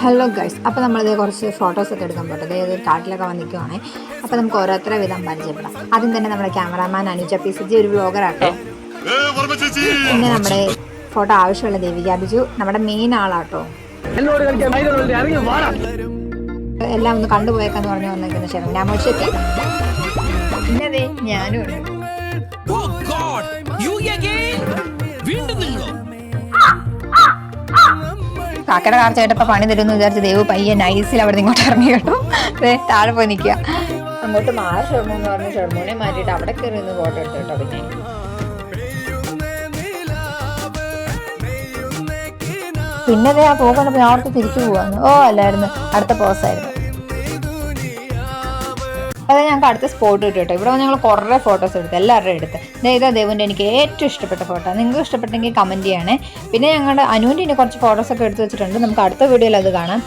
Hello guys, അപ്പോൾ നമ്മളിത് കുറച്ച് ഫോട്ടോസൊക്കെ എടുക്കാൻ പോട്ടെ. അതായത് ഒരു കാട്ടിലൊക്കെ വന്നിരിക്കുവാണ്. അപ്പോൾ നമുക്ക് ഓരോരുത്തരെ വിധം പരിചയപ്പെടാം. ആദ്യം തന്നെ നമ്മുടെ ക്യാമറാമാൻ അനുജ PCG, ഒരു വ്ളോഗറാട്ടോ. പിന്നെ നമ്മുടെ ഫോട്ടോ ആവശ്യമുള്ള ദേവിക ബിജു, നമ്മുടെ മെയിൻ ആളാട്ടോ. എല്ലാം ഒന്ന് കണ്ടുപോയേക്കാന്ന് പറഞ്ഞു വന്നേക്കുന്ന ശരം രാമോഷത്തി. പിന്നെ ഞാനും ഉണ്ട്. കാക്കയുടെ കാർച്ച കേട്ടപ്പോൾ പണി തരുമെന്ന് വിചാരിച്ച് ദേവ് പയ്യെ നൈസിൽ അവിടെ നിന്ന് ഇങ്ങോട്ട് ഇറങ്ങി കേട്ടോ. താഴെ പോയി നിൽക്കുക. അങ്ങോട്ട് മാറി ഷർമു എന്ന് പറഞ്ഞ് ഷർമുനെ മാറ്റിയിട്ട് അവിടെ കയറി നിന്ന് ഫോട്ടോ എടുത്തു കേട്ടോ. പിന്നെ ആ പോകണ്ടപ്പോൾ ഞാൻ ഓർത്ത് തിരിച്ചു പോവാന്ന്. അല്ലായിരുന്നു, അടുത്ത പോസായിരുന്നു. അതെ, ഞങ്ങൾക്ക് അടുത്ത സ്പോട്ട് കിട്ടും കേട്ടോ. ഇവിടെ ഞങ്ങൾ കുറേ ഫോട്ടോസ് എടുത്ത് എല്ലാവരുടെയും എടുത്ത്. ഇതാ ദേവുൻ്റെ എനിക്ക് ഏറ്റവും ഇഷ്ടപ്പെട്ട ഫോട്ടോ. നിങ്ങൾക്ക് ഇഷ്ടപ്പെട്ടെങ്കിൽ കമൻറ്റ് ചെയ്യണേ. പിന്നെ ഞങ്ങളുടെ അനുവിൻ്റെ കുറച്ച് ഫോട്ടോസൊക്കെ എടുത്ത് വെച്ചിട്ടുണ്ട്. നമുക്ക് അടുത്ത വീഡിയോയിൽ അത് കാണാം.